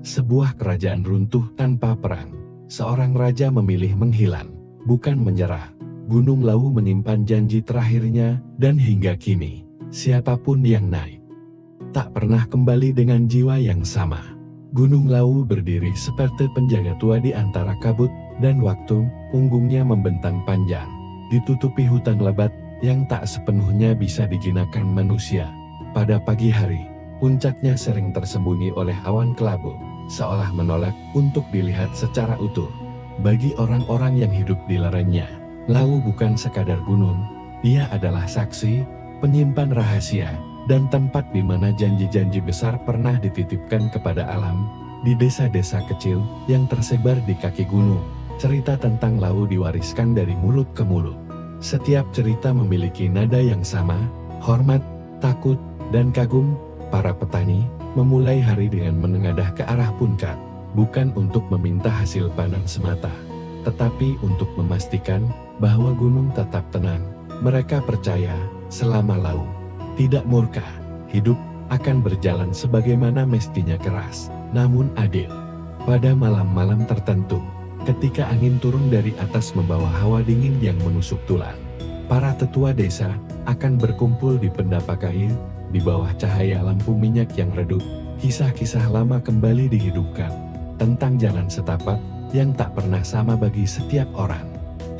Sebuah kerajaan runtuh tanpa perang. Seorang raja memilih menghilang, bukan menyerah. Gunung Lawu menyimpan janji terakhirnya, dan hingga kini, siapapun yang naik tak pernah kembali dengan jiwa yang sama. Gunung Lawu berdiri seperti penjaga tua di antara kabut dan waktu. Punggungnya membentang panjang, ditutupi hutan lebat yang tak sepenuhnya bisa dijinakan manusia. Pada pagi hari, puncaknya sering tersembunyi oleh awan kelabu, seolah menolak untuk dilihat secara utuh. Bagi orang-orang yang hidup di lerengnya, Lawu bukan sekadar gunung, dia adalah saksi, penyimpan rahasia, dan tempat di mana janji-janji besar pernah dititipkan kepada alam. Di desa-desa kecil yang tersebar di kaki gunung, cerita tentang Lawu diwariskan dari mulut ke mulut. Setiap cerita memiliki nada yang sama, hormat, takut, dan kagum. Para petani memulai hari dengan menengadah ke arah puncak, bukan untuk meminta hasil panen semata, tetapi untuk memastikan bahwa gunung tetap tenang. Mereka percaya, selama Lawu tidak murka, hidup akan berjalan sebagaimana mestinya, keras, namun adil. Pada malam-malam tertentu, ketika angin turun dari atas membawa hawa dingin yang menusuk tulang, para tetua desa akan berkumpul di pendapa kayu. Di bawah cahaya lampu minyak yang redup, kisah-kisah lama kembali dihidupkan, tentang jalan setapak yang tak pernah sama bagi setiap orang,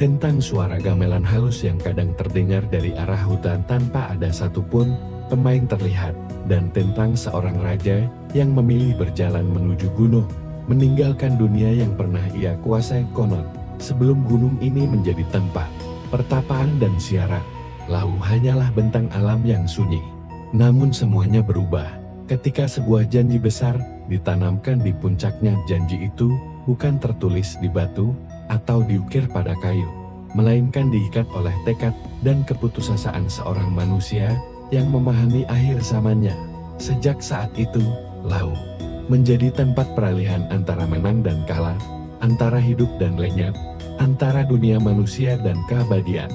tentang suara gamelan halus yang kadang terdengar dari arah hutan tanpa ada satupun pemain terlihat, dan tentang seorang raja yang memilih berjalan menuju gunung, meninggalkan dunia yang pernah ia kuasai. Konon, sebelum gunung ini menjadi tempat pertapaan dan siaran, Lawu hanyalah bentang alam yang sunyi. Namun semuanya berubah ketika sebuah janji besar ditanamkan di puncaknya. Janji itu bukan tertulis di batu atau diukir pada kayu, melainkan diikat oleh tekad dan keputusasaan seorang manusia yang memahami akhir zamannya. Sejak saat itu, Lawu menjadi tempat peralihan antara menang dan kalah, antara hidup dan lenyap, antara dunia manusia dan keabadian.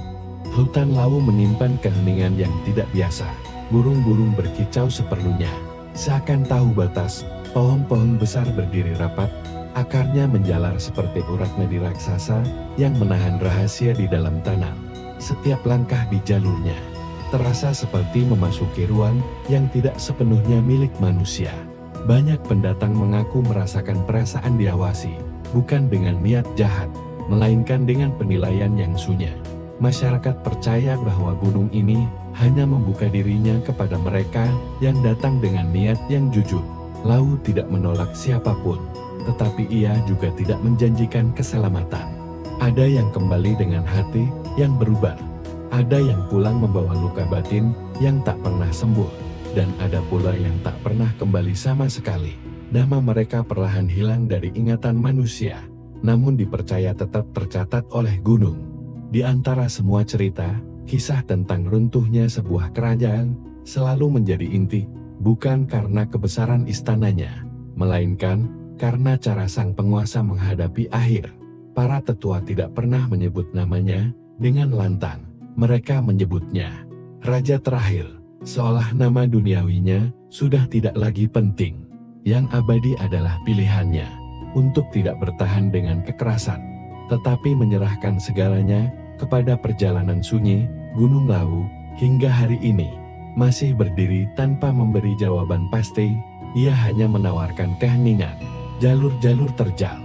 Hutan Lawu menyimpan keheningan yang tidak biasa. Burung-burung berkicau seperlunya, seakan tahu batas. Pohon-pohon besar berdiri rapat, akarnya menjalar seperti urat nadi raksasa yang menahan rahasia di dalam tanah. Setiap langkah di jalurnya terasa seperti memasuki ruang yang tidak sepenuhnya milik manusia. Banyak pendatang mengaku merasakan perasaan diawasi, bukan dengan niat jahat, melainkan dengan penilaian yang sunyi. Masyarakat percaya bahwa gunung ini hanya membuka dirinya kepada mereka yang datang dengan niat yang jujur. Lawu tidak menolak siapapun, tetapi ia juga tidak menjanjikan keselamatan. Ada yang kembali dengan hati yang berubah, ada yang pulang membawa luka batin yang tak pernah sembuh, dan ada pula yang tak pernah kembali sama sekali. Nama mereka perlahan hilang dari ingatan manusia, namun dipercaya tetap tercatat oleh gunung. Di antara semua cerita, kisah tentang runtuhnya sebuah kerajaan selalu menjadi inti, bukan karena kebesaran istananya, melainkan karena cara sang penguasa menghadapi akhir. Para tetua tidak pernah menyebut namanya dengan lantang, mereka menyebutnya Raja Terakhir, seolah nama duniawinya sudah tidak lagi penting. Yang abadi adalah pilihannya untuk tidak bertahan dengan kekerasan, tetapi menyerahkan segalanya kepada perjalanan sunyi. Gunung Lawu hingga hari ini masih berdiri tanpa memberi jawaban pasti. Ia hanya menawarkan keheningan, jalur-jalur terjal,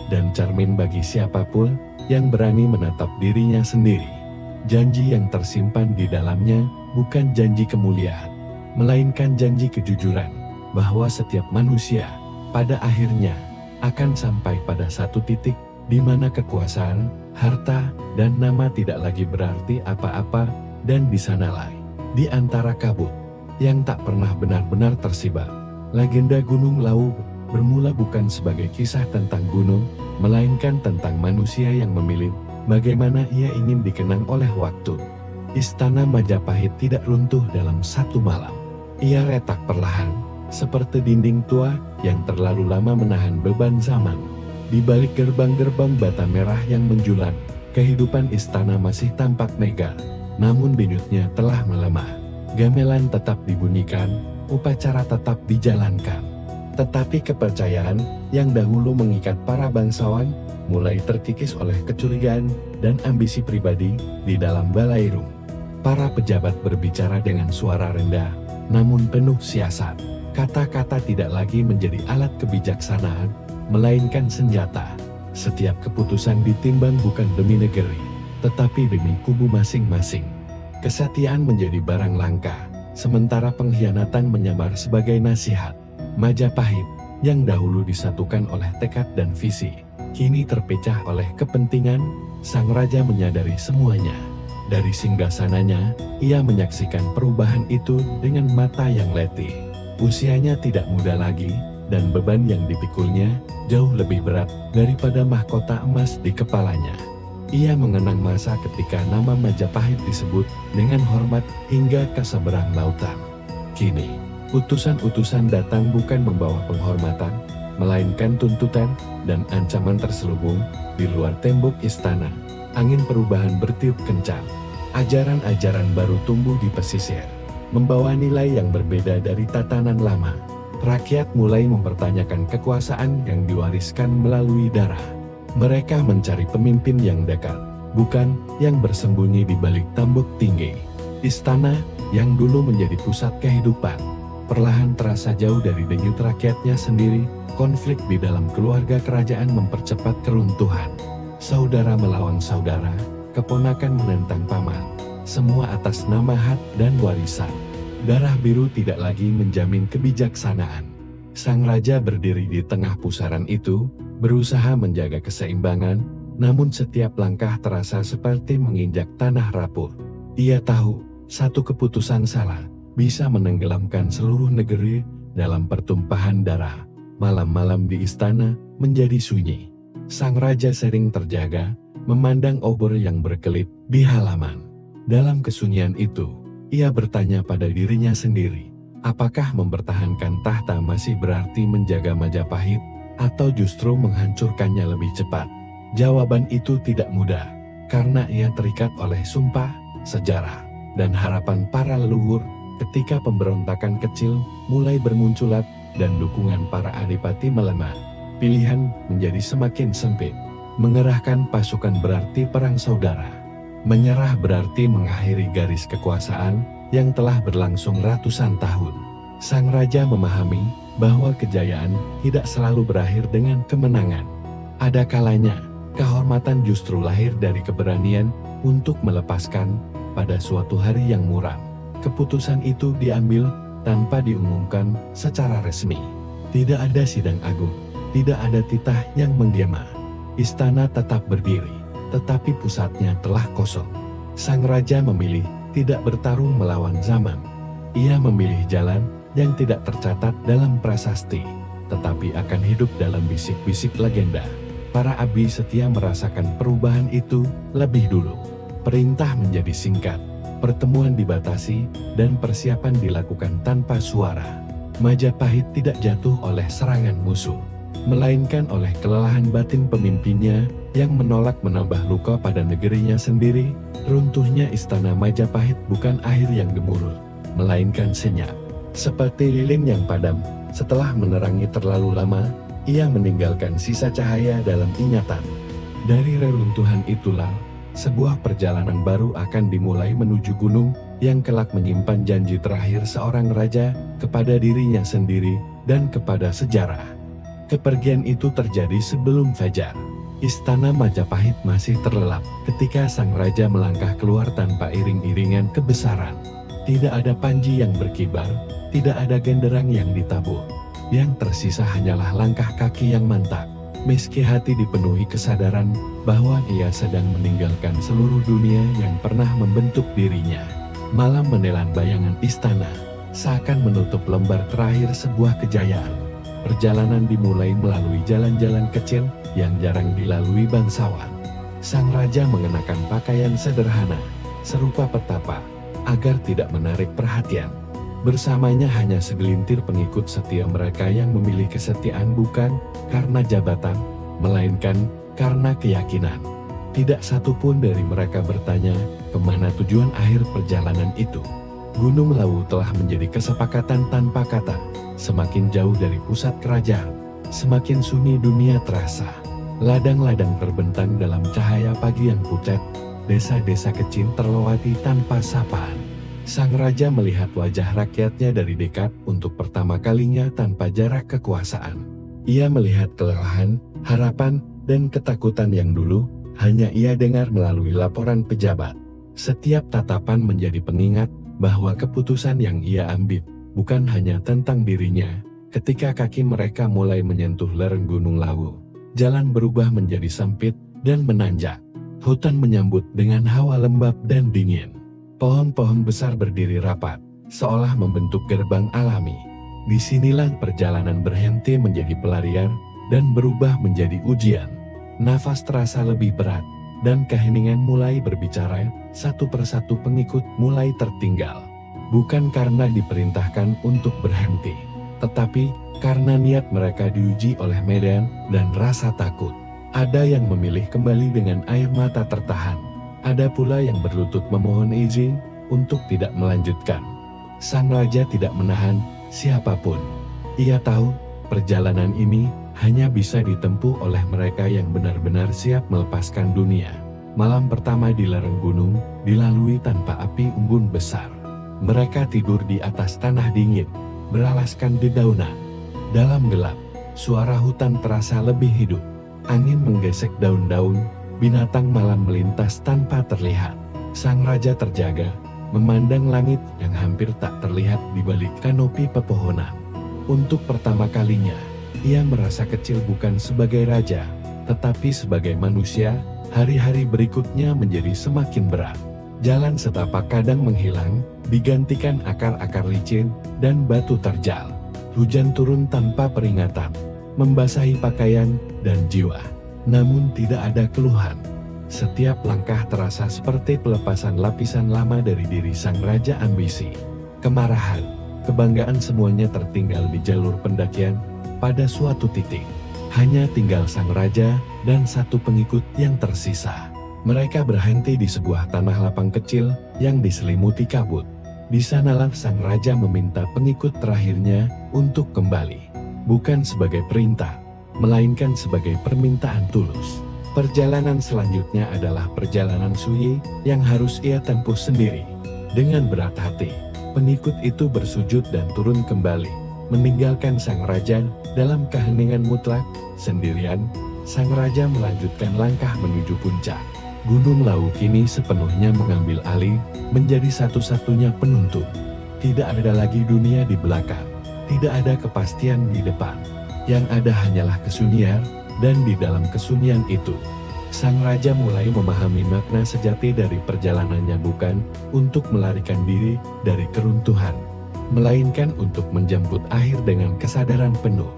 dan cermin bagi siapapun yang berani menatap dirinya sendiri. Janji yang tersimpan di dalamnya bukan janji kemuliaan, melainkan janji kejujuran, bahwa setiap manusia pada akhirnya akan sampai pada satu titik di mana kekuasaan, harta, dan nama tidak lagi berarti apa-apa, dan di sanalah, di antara kabut yang tak pernah benar-benar tersibak, legenda Gunung Lawu bermula bukan sebagai kisah tentang gunung, melainkan tentang manusia yang memilih bagaimana ia ingin dikenang oleh waktu. Istana Majapahit tidak runtuh dalam satu malam. Ia retak perlahan, seperti dinding tua yang terlalu lama menahan beban zaman. Di balik gerbang-gerbang bata merah yang menjulang, kehidupan istana masih tampak megah, namun denyutnya telah melemah. Gamelan tetap dibunyikan, upacara tetap dijalankan, Tetapi kepercayaan yang dahulu mengikat para bangsawan mulai terkikis oleh kecurigaan dan ambisi pribadi di dalam balairung. Para pejabat berbicara dengan suara rendah, namun penuh siasat. Kata-kata tidak lagi menjadi alat kebijaksanaan, melainkan senjata. Setiap keputusan ditimbang bukan demi negeri, tetapi demi kubu masing-masing. Kesetiaan menjadi barang langka, sementara pengkhianatan menyamar sebagai nasihat. Majapahit, yang dahulu disatukan oleh tekad dan visi, kini terpecah oleh kepentingan. Sang raja menyadari semuanya. Dari singgasananya, ia menyaksikan perubahan itu dengan mata yang letih. Usianya tidak muda lagi, dan beban yang dipikulnya jauh lebih berat daripada mahkota emas di kepalanya. Ia mengenang masa ketika nama Majapahit disebut dengan hormat hingga ke seberang lautan. Kini, utusan-utusan datang bukan membawa penghormatan, melainkan tuntutan dan ancaman terselubung di luar tembok istana. Angin perubahan bertiup kencang. Ajaran-ajaran baru tumbuh di pesisir, membawa nilai yang berbeda dari tatanan lama. Rakyat mulai mempertanyakan kekuasaan yang diwariskan melalui darah. Mereka mencari pemimpin yang dekat, bukan yang bersembunyi di balik tembok tinggi. Istana, yang dulu menjadi pusat kehidupan, perlahan terasa jauh dari denyut rakyatnya sendiri. Konflik di dalam keluarga kerajaan mempercepat keruntuhan. Saudara melawan saudara, keponakan menentang paman, semua atas nama hak dan warisan. Darah biru tidak lagi menjamin kebijaksanaan. Sang raja berdiri di tengah pusaran itu, berusaha menjaga keseimbangan, namun setiap langkah terasa seperti menginjak tanah rapuh. Ia tahu, satu keputusan salah bisa menenggelamkan seluruh negeri dalam pertumpahan darah. Malam-malam di istana menjadi sunyi. Sang raja sering terjaga, memandang obor yang berkelip di halaman. Dalam kesunyian itu, ia bertanya pada dirinya sendiri, apakah mempertahankan tahta masih berarti menjaga Majapahit, atau justru menghancurkannya lebih cepat? Jawaban itu tidak mudah, karena ia terikat oleh sumpah, sejarah, dan harapan para leluhur. Ketika pemberontakan kecil mulai bermunculat dan dukungan para adipati melemah, pilihan menjadi semakin sempit. Mengerahkan pasukan berarti perang saudara. Menyerah berarti mengakhiri garis kekuasaan yang telah berlangsung ratusan tahun. Sang raja memahami bahwa kejayaan tidak selalu berakhir dengan kemenangan. Ada kalanya, kehormatan justru lahir dari keberanian untuk melepaskan pada suatu hari yang muram. Keputusan itu diambil tanpa diumumkan secara resmi. Tidak ada sidang agung, tidak ada titah yang menggema. Istana tetap berdiri, tetapi pusatnya telah kosong. Sang raja memilih tidak bertarung melawan zaman. Ia memilih jalan yang tidak tercatat dalam prasasti, tetapi akan hidup dalam bisik-bisik legenda. Para abdi setia merasakan perubahan itu lebih dulu. Perintah menjadi singkat, pertemuan dibatasi, dan persiapan dilakukan tanpa suara. Majapahit tidak jatuh oleh serangan musuh, melainkan oleh kelelahan batin pemimpinnya yang menolak menambah luka pada negerinya sendiri. Runtuhnya istana Majapahit bukan akhir yang gemuruh, melainkan senyap. Seperti lilin yang padam, setelah menerangi terlalu lama, ia meninggalkan sisa cahaya dalam ingatan. Dari reruntuhan itulah, sebuah perjalanan baru akan dimulai menuju gunung yang kelak menyimpan janji terakhir seorang raja kepada dirinya sendiri dan kepada sejarah. Kepergian itu terjadi sebelum fajar. Istana Majapahit masih terlelap ketika sang raja melangkah keluar tanpa iring-iringan kebesaran. Tidak ada panji yang berkibar, tidak ada genderang yang ditabuh. Yang tersisa hanyalah langkah kaki yang mantap. Meski hati dipenuhi kesadaran bahwa ia sedang meninggalkan seluruh dunia yang pernah membentuk dirinya. Malam menelan bayangan istana, seakan menutup lembar terakhir sebuah kejayaan. Perjalanan dimulai melalui jalan-jalan kecil yang jarang dilalui bangsawan. Sang raja mengenakan pakaian sederhana, serupa petapa, agar tidak menarik perhatian. Bersamanya hanya segelintir pengikut setia mereka yang memilih kesetiaan bukan karena jabatan, melainkan karena keyakinan. Tidak satu pun dari mereka bertanya kemana tujuan akhir perjalanan itu. Gunung Lawu telah menjadi kesepakatan tanpa kata. Semakin jauh dari pusat kerajaan, semakin sunyi dunia terasa. Ladang-ladang terbentang dalam cahaya pagi yang pucat. Desa-desa kecil terlewati tanpa sapaan. Sang raja melihat wajah rakyatnya dari dekat untuk pertama kalinya tanpa jarak kekuasaan. Ia melihat kelelahan, harapan, dan ketakutan yang dulu hanya ia dengar melalui laporan pejabat. Setiap tatapan menjadi pengingat bahwa keputusan yang ia ambil bukan hanya tentang dirinya. Ketika kaki mereka mulai menyentuh lereng Gunung Lawu, jalan berubah menjadi sempit dan menanjak. Hutan menyambut dengan hawa lembab dan dingin. Pohon-pohon besar berdiri rapat, seolah membentuk gerbang alami. Disinilah perjalanan berhenti menjadi pelarian dan berubah menjadi ujian. Nafas terasa lebih berat, dan keheningan mulai berbicara. Satu persatu pengikut mulai tertinggal. Bukan karena diperintahkan untuk berhenti, tetapi karena niat mereka diuji oleh medan dan rasa takut. Ada yang memilih kembali dengan air mata tertahan. Ada pula yang berlutut memohon izin untuk tidak melanjutkan. Sang raja tidak menahan siapapun. Ia tahu perjalanan ini hanya bisa ditempuh oleh mereka yang benar-benar siap melepaskan dunia. Malam pertama di lereng gunung dilalui tanpa api unggun besar. Mereka tidur di atas tanah dingin, beralaskan dedaunan. Dalam gelap, suara hutan terasa lebih hidup. Angin menggesek daun-daun, binatang malam melintas tanpa terlihat. Sang raja terjaga, memandang langit yang hampir tak terlihat di balik kanopi pepohonan. Untuk pertama kalinya, ia merasa kecil bukan sebagai raja, tetapi sebagai manusia. Hari-hari berikutnya menjadi semakin berat. Jalan setapak kadang menghilang, digantikan akar-akar licin dan batu terjal. Hujan turun tanpa peringatan, membasahi pakaian dan jiwa. Namun tidak ada keluhan. Setiap langkah terasa seperti pelepasan lapisan lama dari diri sang raja ambisi. Kemarahan, kebanggaan semuanya tertinggal di jalur pendakian. Pada suatu titik, hanya tinggal sang raja dan satu pengikut yang tersisa. Mereka berhenti di sebuah tanah lapang kecil yang diselimuti kabut. Di sanalah sang raja meminta pengikut terakhirnya untuk kembali. Bukan sebagai perintah, melainkan sebagai permintaan tulus. Perjalanan selanjutnya adalah perjalanan sunyi yang harus ia tempuh sendiri. Dengan berat hati, pengikut itu bersujud dan turun kembali, meninggalkan sang raja dalam keheningan mutlak. Sendirian, sang raja melanjutkan langkah menuju puncak. Gunung Lawu kini sepenuhnya mengambil alih, menjadi satu-satunya penuntun. Tidak ada lagi dunia di belakang. Tidak ada kepastian di depan. Yang ada hanyalah kesunyian, dan di dalam kesunyian itu, sang raja mulai memahami makna sejati dari perjalanannya, bukan untuk melarikan diri dari keruntuhan, melainkan untuk menjemput akhir dengan kesadaran penuh.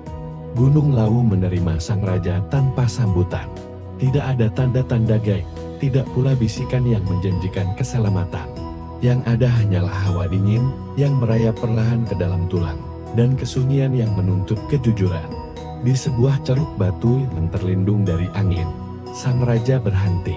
Gunung Lawu menerima sang raja tanpa sambutan. Tidak ada tanda-tanda gaib, tidak pula bisikan yang menjanjikan keselamatan. Yang ada hanyalah hawa dingin yang merayap perlahan ke dalam tulang, dan kesunyian yang menuntut kejujuran. Di sebuah ceruk batu yang terlindung dari angin, sang raja berhenti.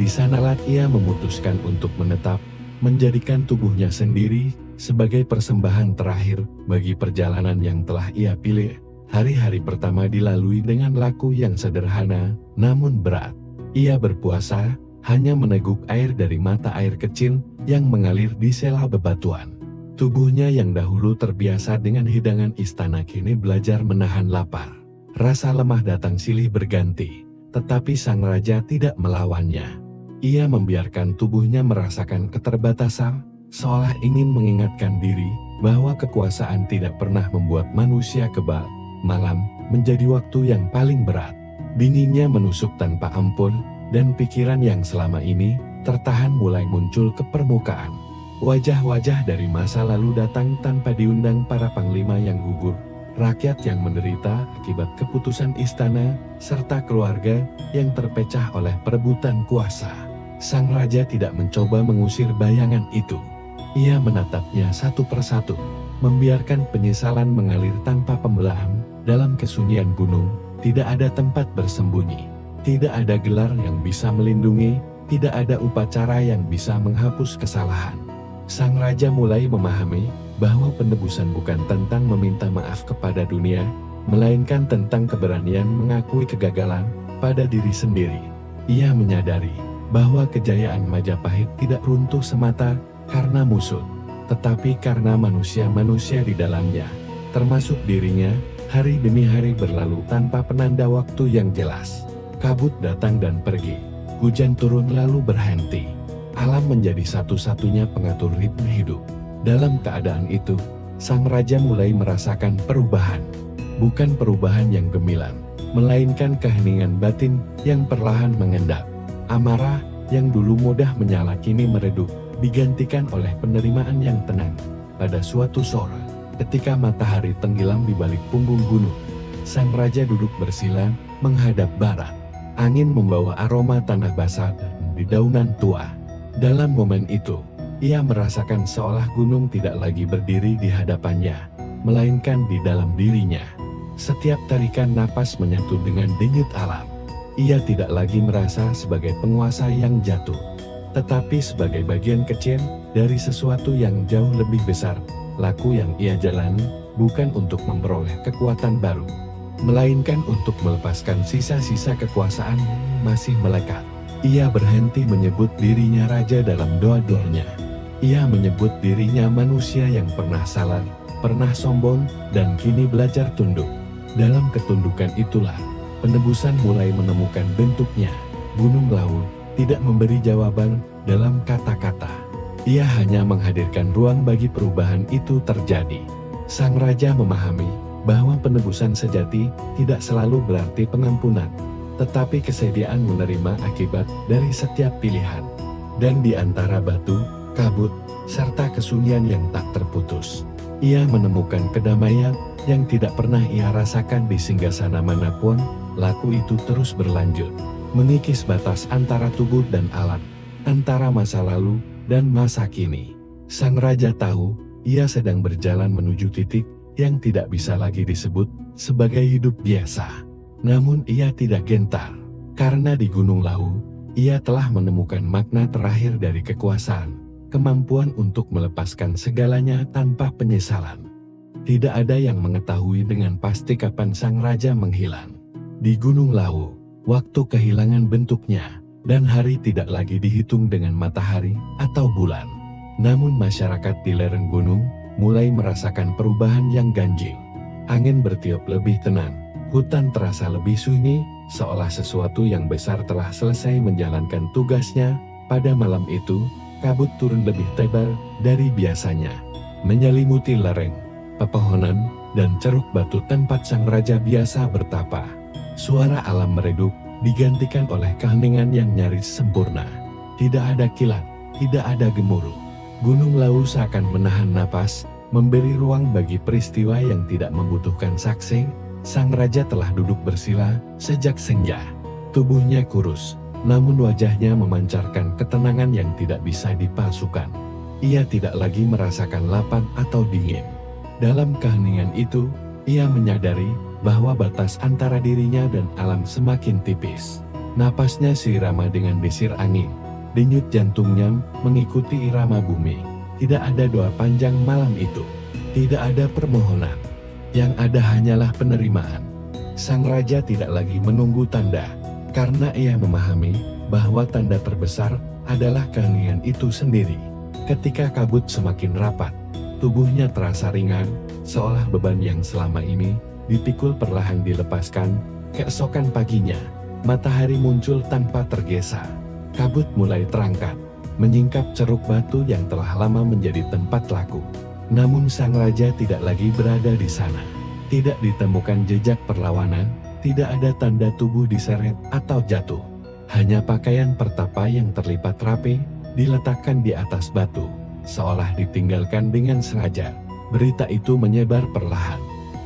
Di sanalah ia memutuskan untuk menetap, menjadikan tubuhnya sendiri sebagai persembahan terakhir bagi perjalanan yang telah ia pilih. Hari-hari pertama dilalui dengan laku yang sederhana, namun berat. Ia berpuasa, hanya meneguk air dari mata air kecil yang mengalir di sela bebatuan. Tubuhnya yang dahulu terbiasa dengan hidangan istana kini belajar menahan lapar. Rasa lemah datang silih berganti, tetapi sang raja tidak melawannya. Ia membiarkan tubuhnya merasakan keterbatasan, seolah ingin mengingatkan diri bahwa kekuasaan tidak pernah membuat manusia kebal. Malam menjadi waktu yang paling berat. Dinginnya menusuk tanpa ampun, dan pikiran yang selama ini tertahan mulai muncul ke permukaan. Wajah-wajah dari masa lalu datang tanpa diundang, para panglima yang gugur, rakyat yang menderita akibat keputusan istana, serta keluarga yang terpecah oleh perebutan kuasa. Sang raja tidak mencoba mengusir bayangan itu. Ia menatapnya satu persatu, membiarkan penyesalan mengalir tanpa pembelahan. Dalam kesunyian gunung, tidak ada tempat bersembunyi, tidak ada gelar yang bisa melindungi, tidak ada upacara yang bisa menghapus kesalahan. Sang raja mulai memahami bahwa penebusan bukan tentang meminta maaf kepada dunia, melainkan tentang keberanian mengakui kegagalan pada diri sendiri. Ia menyadari bahwa kejayaan Majapahit tidak runtuh semata karena musuh, tetapi karena manusia-manusia di dalamnya, termasuk dirinya. Hari demi hari berlalu tanpa penanda waktu yang jelas. Kabut datang dan pergi, hujan turun lalu berhenti. Alam menjadi satu-satunya pengatur ritme hidup. Dalam keadaan itu, sang raja mulai merasakan perubahan. Bukan perubahan yang gemilang, melainkan keheningan batin yang perlahan mengendap. Amarah yang dulu mudah menyala kini meredup, digantikan oleh penerimaan yang tenang. Pada suatu sore, ketika matahari tenggelam di balik punggung gunung, sang raja duduk bersila menghadap barat. Angin membawa aroma tanah basah dan dedaunan tua. Dalam momen itu, ia merasakan seolah gunung tidak lagi berdiri di hadapannya, melainkan di dalam dirinya. Setiap tarikan napas menyatu dengan denyut alam. Ia tidak lagi merasa sebagai penguasa yang jatuh, tetapi sebagai bagian kecil dari sesuatu yang jauh lebih besar. Laku yang ia jalani bukan untuk memperoleh kekuatan baru, melainkan untuk melepaskan sisa-sisa kekuasaan yang masih melekat. Ia berhenti menyebut dirinya raja dalam doa-doanya. Ia menyebut dirinya manusia yang pernah salah, pernah sombong, dan kini belajar tunduk. Dalam ketundukan itulah, penebusan mulai menemukan bentuknya. Gunung Lawu tidak memberi jawaban dalam kata-kata. Ia hanya menghadirkan ruang bagi perubahan itu terjadi. Sang raja memahami bahwa penebusan sejati tidak selalu berarti pengampunan, tetapi kesediaan menerima akibat dari setiap pilihan. Dan di antara batu, kabut, serta kesunyian yang tak terputus, ia menemukan kedamaian yang tidak pernah ia rasakan di singgasana manapun. Laku itu terus berlanjut, mengikis batas antara tubuh dan alam, antara masa lalu dan masa kini. Sang raja tahu, ia sedang berjalan menuju titik yang tidak bisa lagi disebut sebagai hidup biasa. Namun ia tidak gentar, karena di Gunung Lawu, ia telah menemukan makna terakhir dari kekuasaan, kemampuan untuk melepaskan segalanya tanpa penyesalan. Tidak ada yang mengetahui dengan pasti kapan sang raja menghilang. Di Gunung Lawu, waktu kehilangan bentuknya, dan hari tidak lagi dihitung dengan matahari atau bulan. Namun masyarakat di lereng gunung mulai merasakan perubahan yang ganjil. Angin bertiup lebih tenang, hutan terasa lebih sunyi, seolah sesuatu yang besar telah selesai menjalankan tugasnya. Pada malam itu, kabut turun lebih tebal dari biasanya, menyelimuti lereng, pepohonan, dan ceruk batu tempat sang raja biasa bertapa. Suara alam meredup, digantikan oleh keheningan yang nyaris sempurna. Tidak ada kilat, tidak ada gemuruh. Gunung Lawu seakan menahan napas, memberi ruang bagi peristiwa yang tidak membutuhkan saksi. Sang raja telah duduk bersila sejak senja. Tubuhnya kurus, namun wajahnya memancarkan ketenangan yang tidak bisa dipalsukan. Ia tidak lagi merasakan lapar atau dingin. Dalam keheningan itu, ia menyadari bahwa batas antara dirinya dan alam semakin tipis. Napasnya seirama dengan desir angin. Denyut jantungnya mengikuti irama bumi. Tidak ada doa panjang malam itu. Tidak ada permohonan. Yang ada hanyalah penerimaan. Sang raja tidak lagi menunggu tanda, karena ia memahami bahwa tanda terbesar adalah keheningan itu sendiri. Ketika kabut semakin rapat, tubuhnya terasa ringan, seolah beban yang selama ini dipikul perlahan dilepaskan. Keesokan paginya, matahari muncul tanpa tergesa. Kabut mulai terangkat, menyingkap ceruk batu yang telah lama menjadi tempat laku. Namun sang raja tidak lagi berada di sana. Tidak ditemukan jejak perlawanan, tidak ada tanda tubuh diseret atau jatuh. Hanya pakaian pertapa yang terlipat rapi, diletakkan di atas batu, seolah ditinggalkan dengan sengaja. Berita itu menyebar perlahan.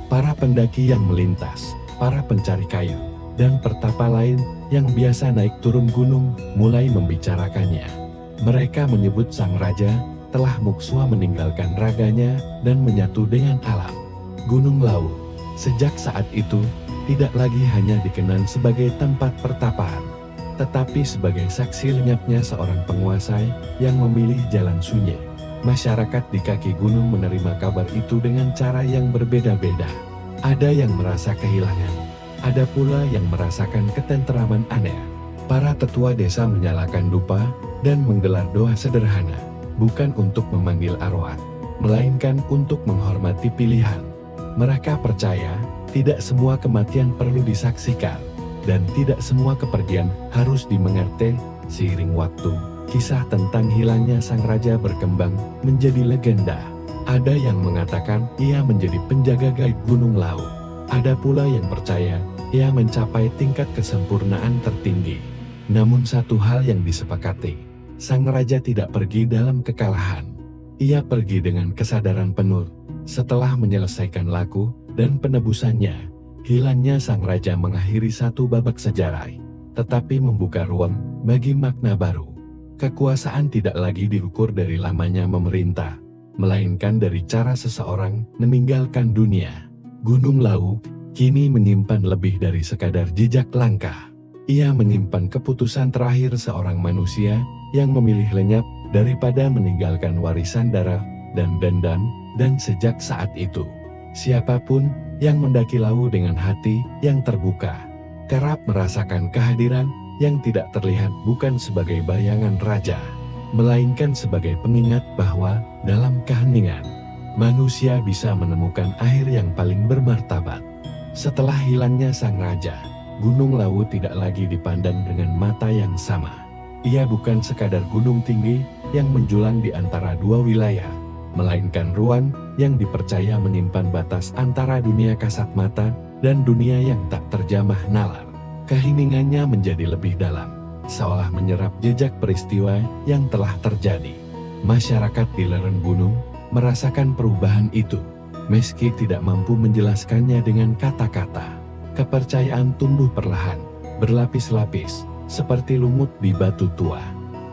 Para pendaki yang melintas, para pencari kayu, dan pertapa lain yang biasa naik turun gunung mulai membicarakannya. Mereka menyebut sang raja telah mukswa meninggalkan raganya dan menyatu dengan alam. Gunung Lawu, sejak saat itu, tidak lagi hanya dikenal sebagai tempat pertapaan, tetapi sebagai saksi lenyapnya seorang penguasa yang memilih jalan sunyi. Masyarakat di kaki gunung menerima kabar itu dengan cara yang berbeda-beda. Ada yang merasa kehilangan, ada pula yang merasakan ketenteraman aneh. Para tetua desa menyalakan dupa dan menggelar doa sederhana, bukan untuk memanggil arwah, melainkan untuk menghormati pilihan. Mereka percaya, tidak semua kematian perlu disaksikan, dan tidak semua kepergian harus dimengerti. Seiring waktu, kisah tentang hilangnya sang raja berkembang menjadi legenda. Ada yang mengatakan ia menjadi penjaga gaib Gunung Lawu. Ada pula yang percaya ia mencapai tingkat kesempurnaan tertinggi. Namun satu hal yang disepakati, sang raja tidak pergi dalam kekalahan. Ia pergi dengan kesadaran penuh. Setelah menyelesaikan laku dan penebusannya, hilangnya sang raja mengakhiri satu babak sejarah, tetapi membuka ruang bagi makna baru. Kekuasaan tidak lagi diukur dari lamanya memerintah, melainkan dari cara seseorang meninggalkan dunia. Gunung Lawu kini menyimpan lebih dari sekadar jejak langkah. Ia menyimpan keputusan terakhir seorang manusia yang memilih lenyap daripada meninggalkan warisan darah dan dendam, dan sejak saat itu, siapapun yang mendaki Lawu dengan hati yang terbuka, kerap merasakan kehadiran yang tidak terlihat bukan sebagai bayangan raja, melainkan sebagai pengingat bahwa dalam keheningan, manusia bisa menemukan akhir yang paling bermartabat. Setelah hilangnya sang raja, Gunung Lawu tidak lagi dipandang dengan mata yang sama. Ia bukan sekadar gunung tinggi yang menjulang di antara dua wilayah, melainkan ruang yang dipercaya menyimpan batas antara dunia kasat mata dan dunia yang tak terjamah nalar. Keheningannya menjadi lebih dalam, seolah menyerap jejak peristiwa yang telah terjadi. Masyarakat di lereng gunung merasakan perubahan itu, meski tidak mampu menjelaskannya dengan kata-kata. Kepercayaan tumbuh perlahan, berlapis-lapis, seperti lumut di batu tua.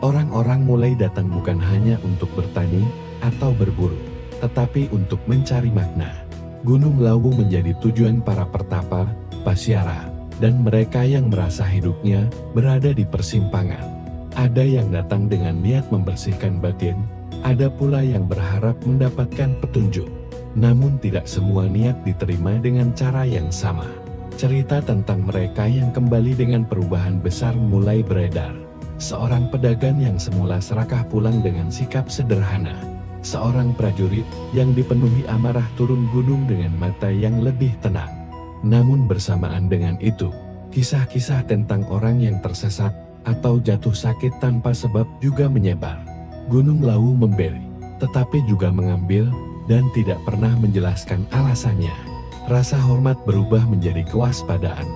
Orang-orang mulai datang bukan hanya untuk bertani atau berburu, tetapi untuk mencari makna. Gunung Lawu menjadi tujuan para pertapa, pasiara, dan mereka yang merasa hidupnya berada di persimpangan. Ada yang datang dengan niat membersihkan batin, ada pula yang berharap mendapatkan petunjuk. Namun tidak semua niat diterima dengan cara yang sama. Cerita tentang mereka yang kembali dengan perubahan besar mulai beredar. Seorang pedagang yang semula serakah pulang dengan sikap sederhana. Seorang prajurit yang dipenuhi amarah turun gunung dengan mata yang lebih tenang. Namun bersamaan dengan itu, kisah-kisah tentang orang yang tersesat atau jatuh sakit tanpa sebab juga menyebar. Gunung Lawu memberi, tetapi juga mengambil, dan tidak pernah menjelaskan alasannya. Rasa hormat berubah menjadi kewaspadaan.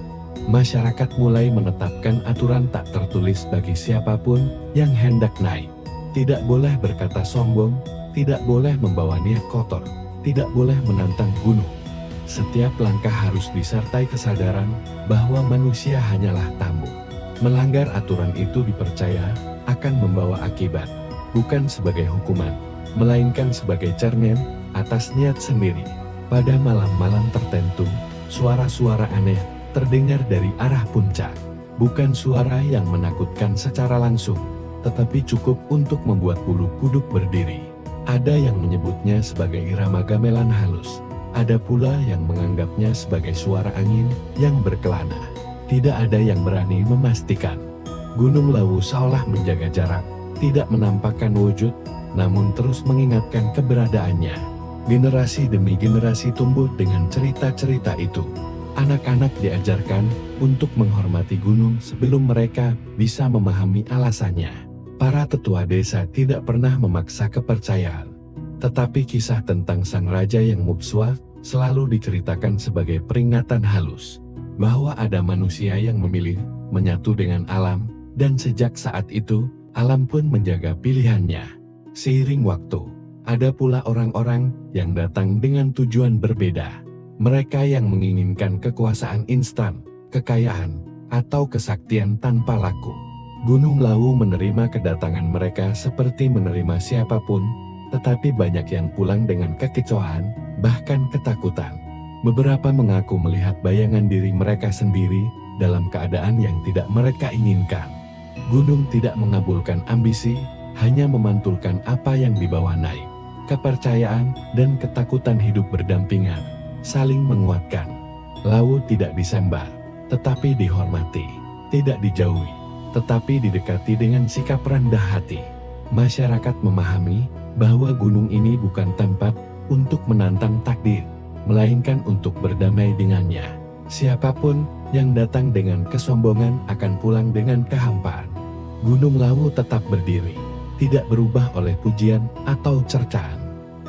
Masyarakat mulai menetapkan aturan tak tertulis bagi siapapun yang hendak naik. Tidak boleh berkata sombong, tidak boleh membawa niat kotor, tidak boleh menantang gunung. Setiap langkah harus disertai kesadaran bahwa manusia hanyalah tamu. Melanggar aturan itu dipercaya akan membawa akibat, bukan sebagai hukuman, melainkan sebagai cermin atas niat sendiri. Pada malam-malam tertentu, suara-suara aneh terdengar dari arah puncak. Bukan suara yang menakutkan secara langsung, tetapi cukup untuk membuat bulu kuduk berdiri. Ada yang menyebutnya sebagai irama gamelan halus. Ada pula yang menganggapnya sebagai suara angin yang berkelana. Tidak ada yang berani memastikan. Gunung Lawu seolah menjaga jarak, tidak menampakkan wujud, namun terus mengingatkan keberadaannya. Generasi demi generasi tumbuh dengan cerita-cerita itu. Anak-anak diajarkan untuk menghormati gunung sebelum mereka bisa memahami alasannya. Para tetua desa tidak pernah memaksa kepercayaan. Tetapi kisah tentang sang raja yang mubswah selalu diceritakan sebagai peringatan halus, bahwa ada manusia yang memilih menyatu dengan alam, dan sejak saat itu, alam pun menjaga pilihannya. Seiring waktu, ada pula orang-orang yang datang dengan tujuan berbeda. Mereka yang menginginkan kekuasaan instan, kekayaan, atau kesaktian tanpa laku. Gunung Lawu menerima kedatangan mereka seperti menerima siapapun, tetapi banyak yang pulang dengan kekecewaan, bahkan ketakutan. Beberapa mengaku melihat bayangan diri mereka sendiri dalam keadaan yang tidak mereka inginkan. Gunung tidak mengabulkan ambisi, hanya memantulkan apa yang dibawa naik. Kepercayaan dan ketakutan hidup berdampingan, saling menguatkan. Lawu tidak disembar, tetapi dihormati. Tidak dijauhi, tetapi didekati dengan sikap rendah hati. Masyarakat memahami bahwa gunung ini bukan tempat untuk menantang takdir, melainkan untuk berdamai dengannya. Siapapun yang datang dengan kesombongan akan pulang dengan kehampaan. Gunung Lawu tetap berdiri, tidak berubah oleh pujian atau cercaan.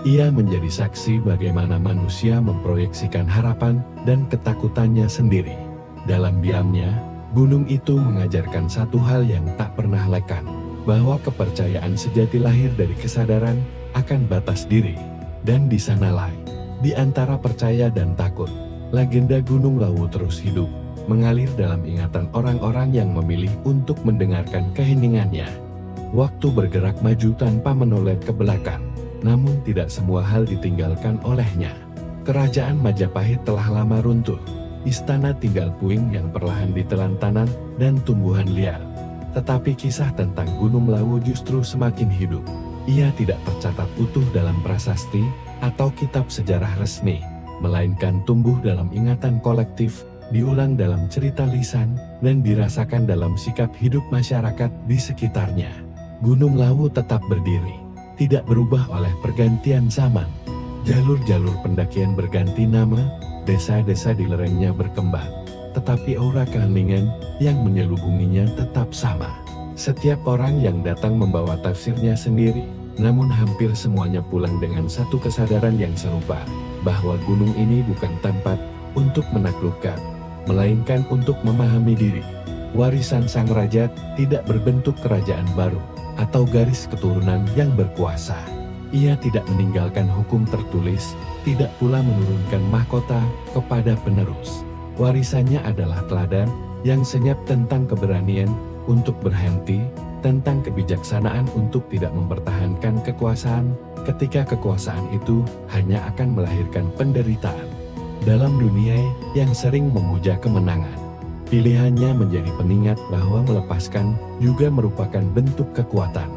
Ia menjadi saksi bagaimana manusia memproyeksikan harapan dan ketakutannya sendiri. Dalam diamnya, gunung itu mengajarkan satu hal yang tak pernah lekang, bahwa kepercayaan sejati lahir dari kesadaran akan batas diri. Dan di sanalah, di antara percaya dan takut, legenda Gunung Lawu terus hidup, mengalir dalam ingatan orang-orang yang memilih untuk mendengarkan keheningannya. Waktu bergerak maju tanpa menoleh ke belakang, namun tidak semua hal ditinggalkan olehnya. Kerajaan Majapahit telah lama runtuh. Istana tinggal puing yang perlahan ditelan tanah dan tumbuhan liar. Tetapi kisah tentang Gunung Lawu justru semakin hidup. Ia tidak tercatat utuh dalam prasasti atau kitab sejarah resmi, melainkan tumbuh dalam ingatan kolektif, diulang dalam cerita lisan, dan dirasakan dalam sikap hidup masyarakat di sekitarnya. Gunung Lawu tetap berdiri, tidak berubah oleh pergantian zaman. Jalur-jalur pendakian berganti nama, desa-desa di lerengnya berkembang, tetapi aura keheningan yang menyelubunginya tetap sama. Setiap orang yang datang membawa tafsirnya sendiri, namun hampir semuanya pulang dengan satu kesadaran yang serupa, bahwa gunung ini bukan tempat untuk menaklukkan, melainkan untuk memahami diri. Warisan sang raja tidak berbentuk kerajaan baru, atau garis keturunan yang berkuasa. Ia tidak meninggalkan hukum tertulis, tidak pula menurunkan mahkota kepada penerus. Warisannya adalah teladan yang senyap tentang keberanian untuk berhenti, tentang kebijaksanaan untuk tidak mempertahankan kekuasaan, ketika kekuasaan itu hanya akan melahirkan penderitaan. Dalam dunia yang sering memuja kemenangan, pilihannya menjadi pengingat bahwa melepaskan juga merupakan bentuk kekuatan.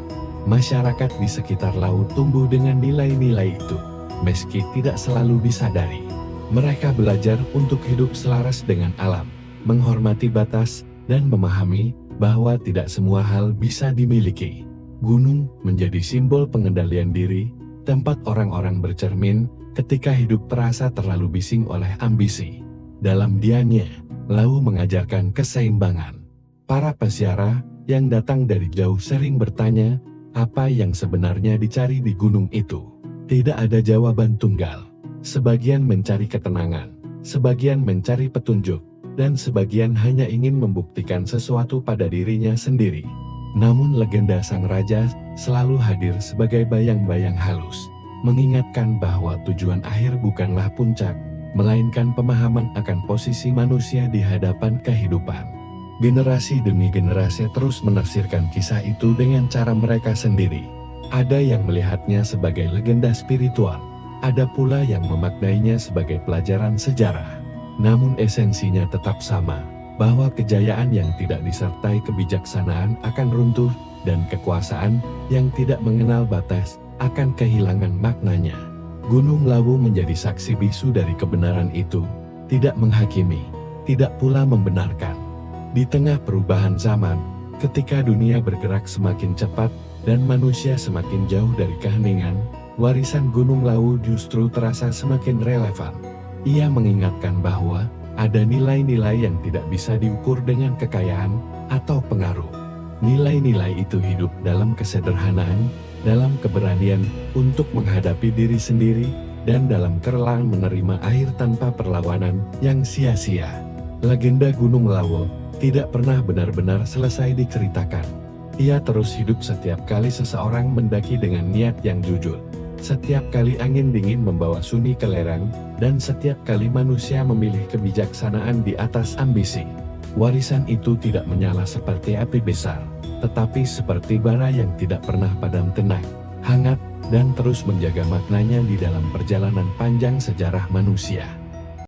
Masyarakat di sekitar laut tumbuh dengan nilai-nilai itu, meski tidak selalu disadari. Mereka belajar untuk hidup selaras dengan alam, menghormati batas, dan memahami bahwa tidak semua hal bisa dimiliki. Gunung menjadi simbol pengendalian diri, tempat orang-orang bercermin ketika hidup terasa terlalu bising oleh ambisi. Dalam diamnya, Lawu mengajarkan keseimbangan. Para peziarah yang datang dari jauh sering bertanya, apa yang sebenarnya dicari di gunung itu? Tidak ada jawaban tunggal. Sebagian mencari ketenangan, sebagian mencari petunjuk, dan sebagian hanya ingin membuktikan sesuatu pada dirinya sendiri. Namun legenda sang raja selalu hadir sebagai bayang-bayang halus, mengingatkan bahwa tujuan akhir bukanlah puncak, melainkan pemahaman akan posisi manusia di hadapan kehidupan. Generasi demi generasi terus menafsirkan kisah itu dengan cara mereka sendiri. Ada yang melihatnya sebagai legenda spiritual, ada pula yang memaknainya sebagai pelajaran sejarah. Namun esensinya tetap sama, bahwa kejayaan yang tidak disertai kebijaksanaan akan runtuh, dan kekuasaan yang tidak mengenal batas akan kehilangan maknanya. Gunung Lawu menjadi saksi bisu dari kebenaran itu, tidak menghakimi, tidak pula membenarkan. Di tengah perubahan zaman, ketika dunia bergerak semakin cepat dan manusia semakin jauh dari keheningan, warisan Gunung Lawu justru terasa semakin relevan. Ia mengingatkan bahwa ada nilai-nilai yang tidak bisa diukur dengan kekayaan atau pengaruh. Nilai-nilai itu hidup dalam kesederhanaan, dalam keberanian untuk menghadapi diri sendiri, dan dalam kerelaan menerima akhir tanpa perlawanan yang sia-sia. Legenda Gunung Lawu tidak pernah benar-benar selesai diceritakan. Ia terus hidup setiap kali seseorang mendaki dengan niat yang jujur. Setiap kali angin dingin membawa sunyi ke lereng, dan setiap kali manusia memilih kebijaksanaan di atas ambisi. Warisan itu tidak menyala seperti api besar, tetapi seperti bara yang tidak pernah padam tenang, hangat, dan terus menjaga maknanya di dalam perjalanan panjang sejarah manusia.